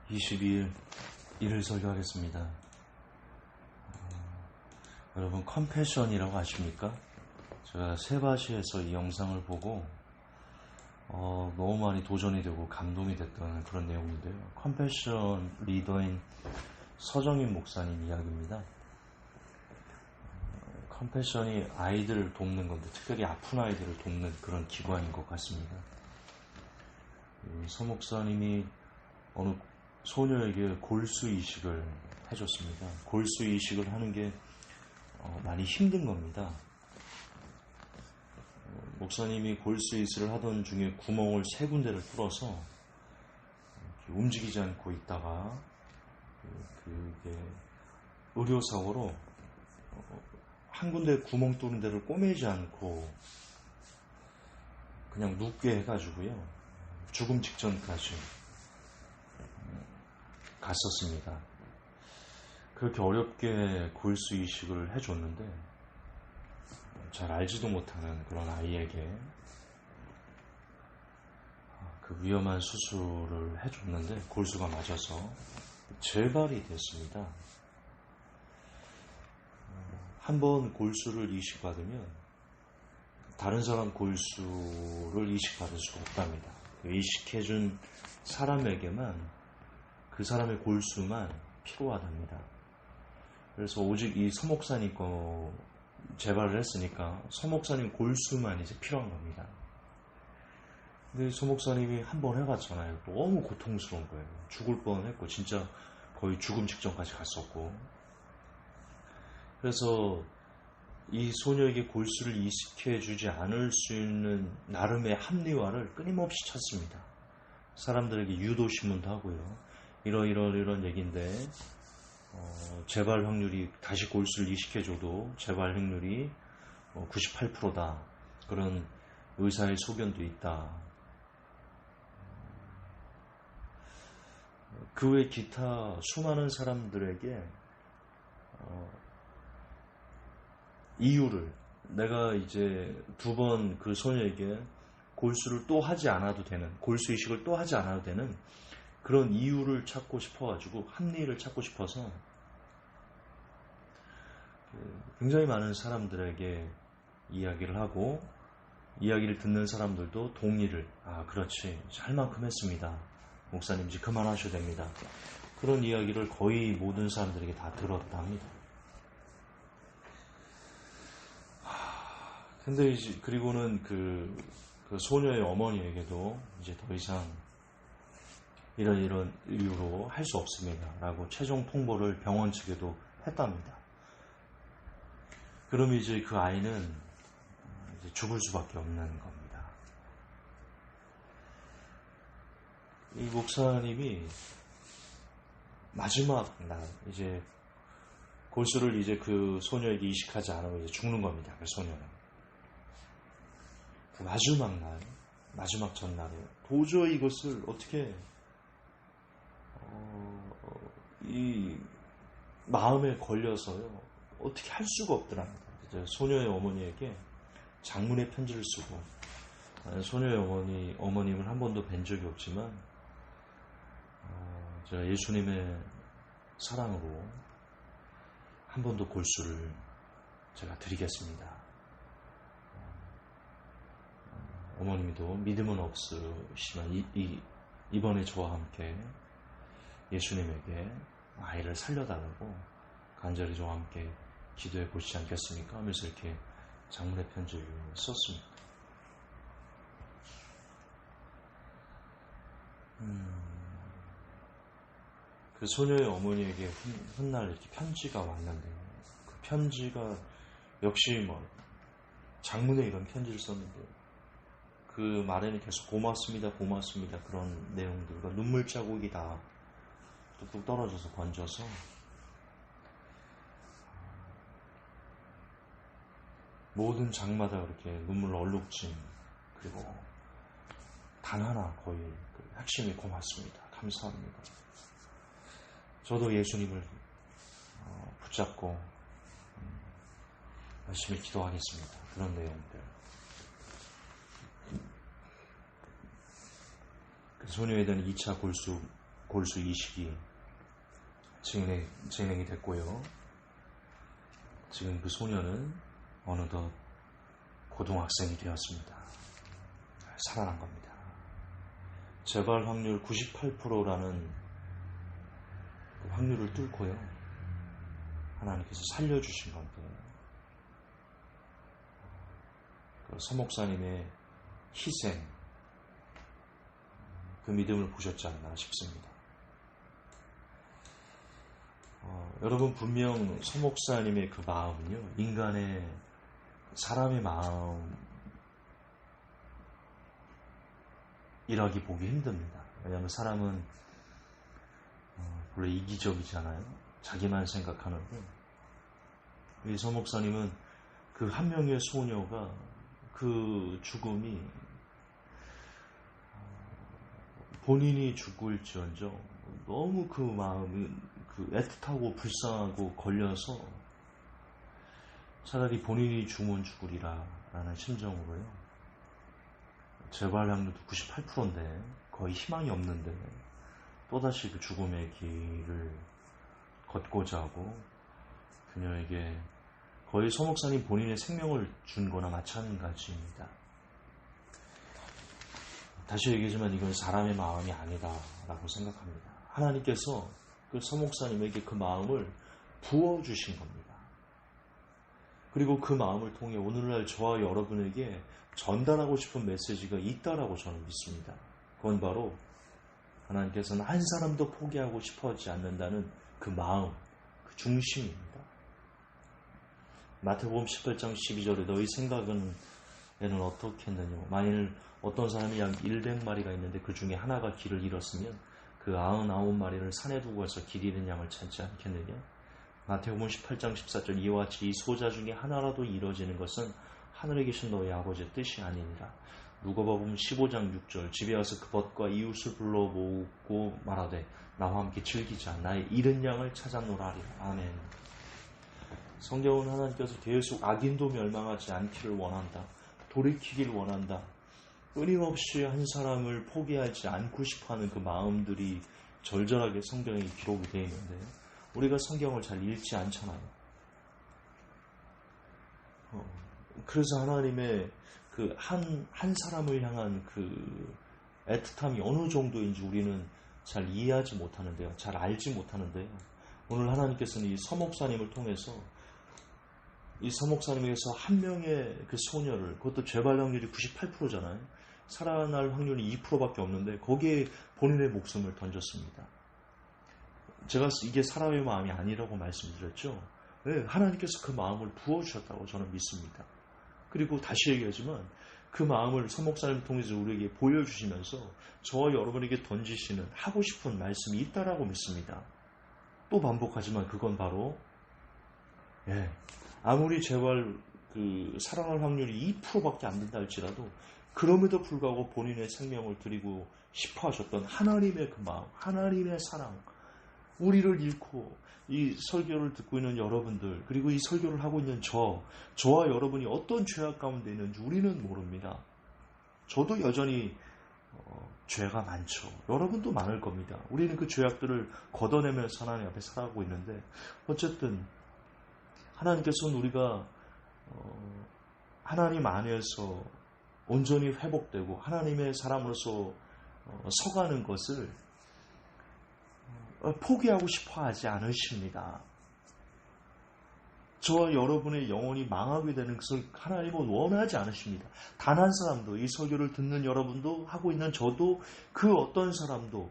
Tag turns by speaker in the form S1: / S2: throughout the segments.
S1: 22일 일을 설교하겠습니다. 여러분 컴패션이라고 아십니까? 제가 세바시에서 이 영상을 보고 너무 많이 도전이 되고 감동이 됐던 그런 내용인데요. 컴패션 리더인 서정인 목사님 이야기입니다. 컴패션이 아이들을 돕는 건데 특별히 아픈 아이들을 돕는 그런 기관인 것 같습니다. 서 목사님이 어느 소녀에게 골수 이식을 해줬습니다. 골수 이식을 하는 게 많이 힘든 겁니다. 목사님이 골수 이식을 하던 중에 구멍을 3군데를 뚫어서 움직이지 않고 있다가 그게 의료사고로 한 군데 구멍 뚫은 데를 꼬매지 않고 그냥 눕게 해가지고요. 죽음 직전까지 갔었습니다. 그렇게 어렵게 골수 이식을 해줬는데 잘 알지도 못하는 그런 아이에게 그 위험한 수술을 해줬는데 골수가 맞아서 재발이 됐습니다. 한번 골수를 이식받으면 다른 사람 골수를 이식받을 수가 없답니다. 이식해준 사람에게만 그 사람의 골수만 필요하답니다. 그래서 오직 이 서목사님 거 재발을 했으니까 서목사님 골수만 이제 필요한 겁니다. 근데 서목사님이 한 번 해봤잖아요. 너무 고통스러운 거예요. 죽을 뻔했고 진짜 거의 죽음 직전까지 갔었고. 그래서 이 소녀에게 골수를 이식해주지 않을 수 있는 나름의 합리화를 끊임없이 찾습니다. 사람들에게 유도신문도 하고요. 이런 얘기인데 재발 확률이 다시 골수를 이식해줘도 재발 확률이 98%다. 그런 의사의 소견도 있다. 그 외 기타 수많은 사람들에게 이유를 내가 이제 2번 그 소녀에게 골수를 또 하지 않아도 되는 골수 이식을 또 하지 않아도 되는 그런 이유를 찾고 싶어가지고 합리를 찾고 싶어서 굉장히 많은 사람들에게 이야기를 하고 이야기를 듣는 사람들도 동의를 그렇지 할 만큼 했습니다. 목사님 이제 그만하셔도 됩니다. 그런 이야기를 거의 모든 사람들에게 다 들었다 합니다. 근데 이제 그리고는 그 소녀의 어머니에게도 이제 더 이상 이런 이유로 할 수 없습니다. 라고 최종 통보를 병원 측에도 했답니다. 그럼 이제 그 아이는 이제 죽을 수밖에 없는 겁니다. 이 목사님이 마지막 날 이제 골수를 이제 그 소녀에게 이식하지 않으면 이제 죽는 겁니다. 그 소녀는. 그 마지막 전날에 도저히 이것을 어떻게 이 마음에 걸려서요. 어떻게 할 수가 없더랍니다. 소녀의 어머니에게 장문의 편지를 쓰고 소녀의 어머님을 한 번도 뵌 적이 없지만 제가 예수님의 사랑으로 한 번 더 골수를 제가 드리겠습니다. 어머님도 믿음은 없으시지만 이번에 저와 함께 예수님에게 아이를 살려달라고 간절히 저와 함께 기도해 보시지 않겠습니까? 하면서 이렇게 장문의 편지를 썼습니다. 그 소녀의 어머니에게 훗날 이렇게 편지가 왔는데 그 편지가 역시 장문에 이런 편지를 썼는데 그 말에는 계속 고맙습니다 그런 내용들과 눈물 자국이 다 뚝뚝 떨어져서 건져서 모든 장마다 그렇게 눈물 얼룩진 그리고 단 하나 거의 그 핵심이 고맙습니다. 감사합니다. 저도 예수님을 붙잡고 열심히 기도하겠습니다. 그런 내용들. 그 소녀에 대한 2차 골수 골수 이식이 진행이 됐고요. 지금 그 소녀는 어느덧 고등학생이 되었습니다. 살아난 겁니다. 재발 확률 98%라는 그 확률을 뚫고요. 하나님께서 살려주신 건데, 그 서목사님의 희생, 그 믿음을 보셨지 않나 싶습니다. 여러분, 분명 서목사님의 그 마음은요, 인간의, 사람의 마음이라기 보기 힘듭니다. 왜냐하면 사람은 원래 이기적이잖아요. 자기만 생각하는데, 이 서목사님은 그 한 명의 소녀가 그 죽음이 본인이 죽을지언정 너무 그 마음이 그 애틋하고 불쌍하고 걸려서 차라리 본인이 죽으면 죽으리라 라는 심정으로요. 재발 확률도 98%인데 거의 희망이 없는데 또다시 그 죽음의 길을 걷고자 하고 그녀에게 거의 서목사님 본인의 생명을 준 거나 마찬가지입니다. 다시 얘기하지만 이건 사람의 마음이 아니다라고 생각합니다. 하나님께서 그 서목사님에게 그 마음을 부어주신 겁니다. 그리고 그 마음을 통해 오늘날 저와 여러분에게 전달하고 싶은 메시지가 있다라고 저는 믿습니다. 그건 바로 하나님께서는 한 사람도 포기하고 싶어하지 않는다는 그 마음, 그 중심입니다. 마태복음 18장 12절에 너희 생각에는 어떻겠느냐. 만일 어떤 사람이 약 100마리가 있는데 그 중에 하나가 길을 잃었으면 그 99마리를 산에 두고 가서 길 잃은 양을 찾지 않겠느냐. 마태복음 18장 14절 이와 같이 이 소자 중에 하나라도 이뤄지는 것은 하늘에 계신 너희 아버지의 뜻이 아니니라. 누가복음 15장 6절 집에 와서 그 벗과 이웃을 불러 모으고 말하되 나와 함께 즐기자. 나의 잃은 양을 찾아노라 하리라. 아멘. 성경은 하나님께서 계속 악인도 멸망하지 않기를 원한다. 돌이키길 원한다. 끊임없이 한 사람을 포기하지 않고 싶어하는 그 마음들이 절절하게 성경에 기록이 되어 있는데 우리가 성경을 잘 읽지 않잖아요. 그래서 하나님의 그 한 사람을 향한 그 애틋함이 어느 정도인지 우리는 잘 이해하지 못하는데요. 잘 알지 못하는데요. 오늘 하나님께서는 이 서목사님을 통해서 이 서목사님에게서 한 명의 그 소녀를, 그것도 재발 확률이 98%잖아요. 살아날 확률이 2%밖에 없는데 거기에 본인의 목숨을 던졌습니다. 제가 이게 사람의 마음이 아니라고 말씀드렸죠. 네, 하나님께서 그 마음을 부어주셨다고 저는 믿습니다. 그리고 다시 얘기하지만 그 마음을 서목사님을 통해서 우리에게 보여주시면서 저와 여러분에게 던지시는 하고 싶은 말씀이 있다라고 믿습니다. 또 반복하지만 그건 바로 아무리 재발 살아날 확률이 2%밖에 안 된다 할지라도 그럼에도 불구하고 본인의 생명을 드리고 싶어 하셨던 하나님의 그 마음, 하나님의 사랑, 우리를 잃고 이 설교를 듣고 있는 여러분들, 그리고 이 설교를 하고 있는 저와 여러분이 어떤 죄악 가운데 있는지 우리는 모릅니다. 저도 여전히 죄가 많죠. 여러분도 많을 겁니다. 우리는 그 죄악들을 걷어내면서 하나님 앞에 살아가고 있는데 어쨌든 하나님께서는 우리가 하나님 안에서 온전히 회복되고 하나님의 사람으로서 서가는 것을 포기하고 싶어 하지 않으십니다. 저와 여러분의 영혼이 망하게 되는 것을 하나님은 원하지 않으십니다. 단 한 사람도, 이 설교를 듣는 여러분도, 하고 있는 저도, 그 어떤 사람도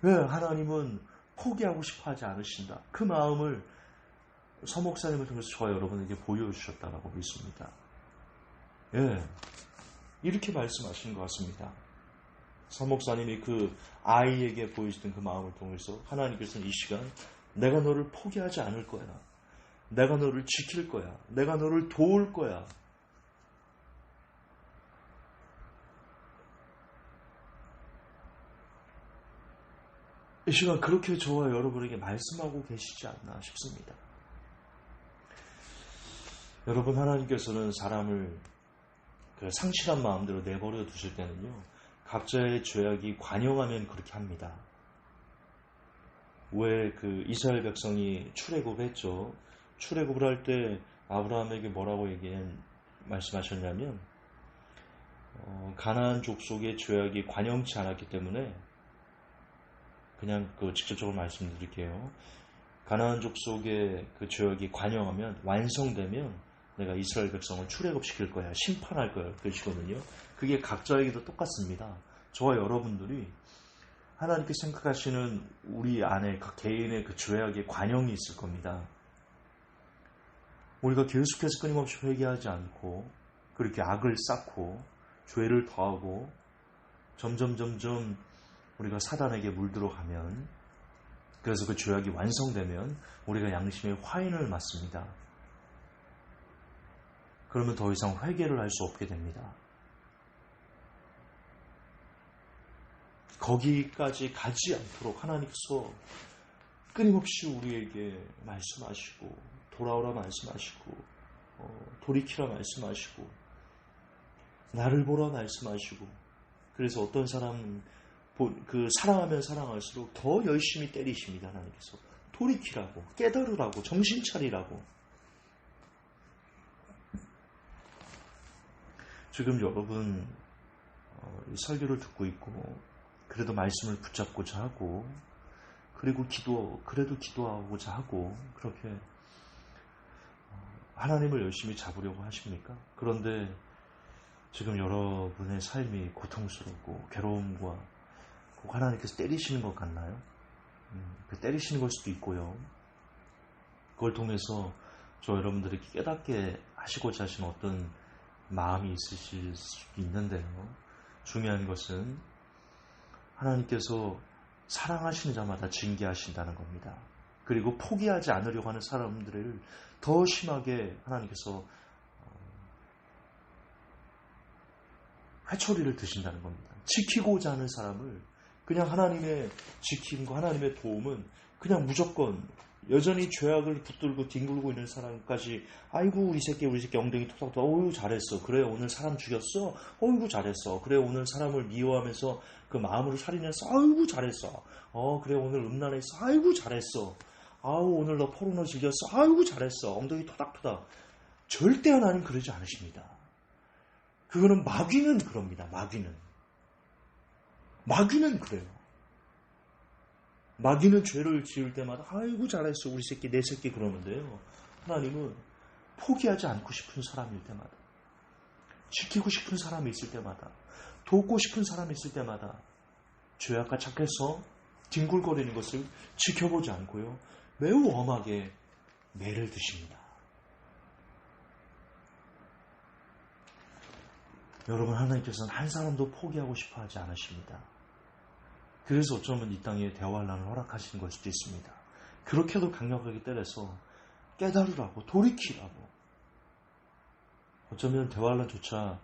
S1: 하나님은 포기하고 싶어 하지 않으신다. 그 마음을 서목사님을 통해서 저와 여러분에게 보여주셨다고 믿습니다. 이렇게 말씀하시는 것 같습니다. 서목사님이 그 아이에게 보여주던 그 마음을 통해서 하나님께서는 이 시간 내가 너를 포기하지 않을 거야. 내가 너를 지킬 거야. 내가 너를 도울 거야. 이 시간 그렇게 저와 여러분에게 말씀하고 계시지 않나 싶습니다. 여러분, 하나님께서는 사람을 그 상실한 마음대로 내버려 두실 때는요, 각자의 죄악이 관영하면 그렇게 합니다. 왜 그 이스라엘 백성이 출애굽을 했죠. 출애굽을 할 때 아브라함에게 뭐라고 말씀하셨냐면 가나안 족속의 죄악이 관영치 않았기 때문에 그냥 직접적으로 말씀드릴게요. 가나안 족속의 그 죄악이 관영하면 완성되면 내가 이스라엘 백성을 출애굽시킬 거야. 심판할 거야. 그러시거든요. 그게 각자에게도 똑같습니다. 저와 여러분들이 하나님께 생각하시는 우리 안에 각 개인의 그 죄악의 관영이 있을 겁니다. 우리가 계속해서 끊임없이 회개하지 않고 그렇게 악을 쌓고 죄를 더하고 점점 우리가 사단에게 물들어가면, 그래서 그 죄악이 완성되면 우리가 양심의 화인을 맞습니다. 그러면 더 이상 회개를 할 수 없게 됩니다. 거기까지 가지 않도록 하나님께서 끊임없이 우리에게 말씀하시고 돌아오라 말씀하시고 돌이키라 말씀하시고 나를 보라 말씀하시고, 그래서 어떤 사람은 사랑하면 사랑할수록 더 열심히 때리십니다. 하나님께서 돌이키라고, 깨달으라고, 정신 차리라고. 지금 여러분 이 설교를 듣고 있고 그래도 말씀을 붙잡고자 하고 그리고 그래도 기도하고자 하고 그렇게 하나님을 열심히 잡으려고 하십니까? 그런데 지금 여러분의 삶이 고통스럽고 괴로움과 꼭 하나님께서 때리시는 것 같나요? 때리시는 걸 수도 있고요. 그걸 통해서 저 여러분들이 깨닫게 하시고자 하시는 어떤 마음이 있으실 수도 있는데요. 중요한 것은 하나님께서 사랑하시는 자마다 징계하신다는 겁니다. 그리고 포기하지 않으려고 하는 사람들을 더 심하게 하나님께서 회초리를 드신다는 겁니다. 지키고자 하는 사람을 그냥 하나님의 지킴과 하나님의 도움은 그냥 무조건 여전히 죄악을 붙들고 뒹굴고 있는 사람까지 아이고 우리 새끼 엉덩이 토닥토닥 어이구 잘했어. 그래 오늘 사람 죽였어. 어이구 잘했어. 그래 오늘 사람을 미워하면서 그 마음으로 살인해서 아이고 잘했어. 그래 오늘 음란했어. 아이고 잘했어. 아우 오늘 너 포르노 즐겼어. 아이고 잘했어. 엉덩이 토닥토닥. 절대 하나님 그러지 않으십니다. 그거는 마귀는 그럽니다. 마귀는 그래요. 마귀는 죄를 지을 때마다 아이고 잘했어 우리 새끼 내 새끼 그러는데요. 하나님은 포기하지 않고 싶은 사람일 때마다, 지키고 싶은 사람이 있을 때마다, 돕고 싶은 사람이 있을 때마다 죄악과 착해서 뒹굴거리는 것을 지켜보지 않고요. 매우 엄하게 매를 드십니다. 여러분, 하나님께서는 한 사람도 포기하고 싶어 하지 않으십니다. 그래서 어쩌면 이 땅에 대환란을 허락하시는 걸 수도 있습니다. 그렇게도 강력하게 때려서 깨달으라고, 돌이키라고. 어쩌면 대환란조차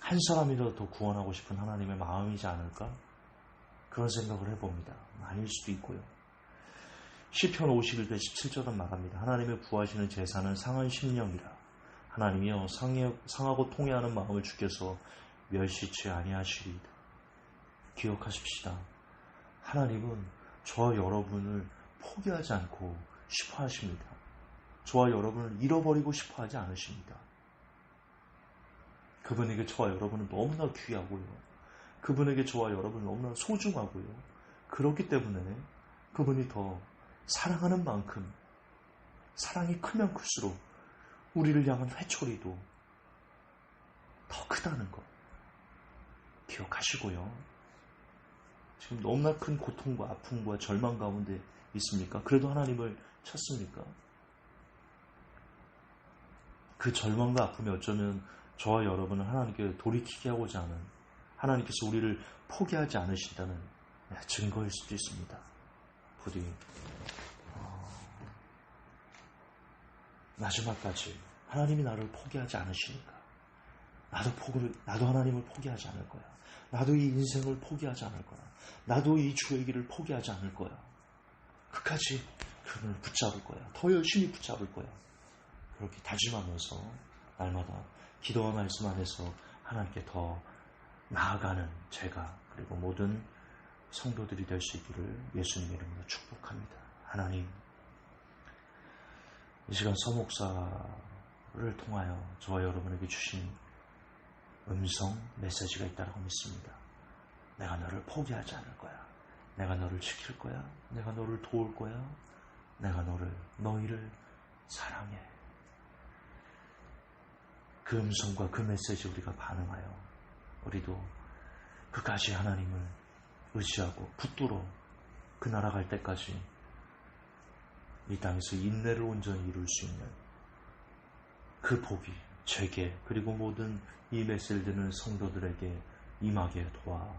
S1: 한 사람이라도 더 구원하고 싶은 하나님의 마음이지 않을까? 그런 생각을 해봅니다. 아닐 수도 있고요. 시편 51편 17절은 말합니다. 하나님의 구하시는 제사는 상한 심령이라. 하나님이여 상하고 통회하는 마음을 주께서 멸시치 아니하시리이다. 기억하십시다. 하나님은 저와 여러분을 포기하지 않고 싶어 하십니다. 저와 여러분을 잃어버리고 싶어 하지 않으십니다. 그분에게 저와 여러분은 너무나 귀하고요. 그분에게 저와 여러분은 너무나 소중하고요. 그렇기 때문에 그분이 더 사랑하는 만큼 사랑이 크면 클수록 우리를 향한 회초리도 더 크다는 것 기억하시고요. 지금 너무나 큰 고통과 아픔과 절망 가운데 있습니까? 그래도 하나님을 찾습니까? 그 절망과 아픔이 어쩌면 저와 여러분을 하나님께 돌이키게 하고자 하는, 하나님께서 우리를 포기하지 않으신다는 증거일 수도 있습니다. 부디 마지막까지 하나님이 나를 포기하지 않으시니까 나도 하나님을 포기하지 않을 거야. 나도 이 인생을 포기하지 않을 거야. 나도 이 주의 길을 포기하지 않을 거야. 끝까지 그분을 붙잡을 거야. 더 열심히 붙잡을 거야. 그렇게 다짐하면서 날마다 기도와 말씀 안에서 하나님께 더 나아가는 제가 그리고 모든 성도들이 될 수 있기를 예수님의 이름으로 축복합니다. 하나님, 이 시간 서목사를 통하여 저와 여러분에게 주신 음성 메시지가 있다고 믿습니다. 내가 너를 포기하지 않을 거야. 내가 너를 지킬 거야. 내가 너를 도울 거야. 내가 너희를 사랑해. 그 음성과 그 메시지 우리가 반응하여 우리도 그까지 하나님을 의지하고 붙들어 그 나라 갈 때까지 이 땅에서 인내를 온전히 이룰 수 있는 그 복이 제게 그리고 모든 이 메시지를 듣는 성도들에게 임하게 도와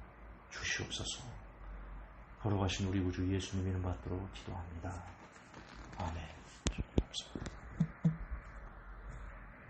S1: 주시옵소서. 걸어가신 우리 구주 예수님 이름 받도록 기도합니다. 아멘.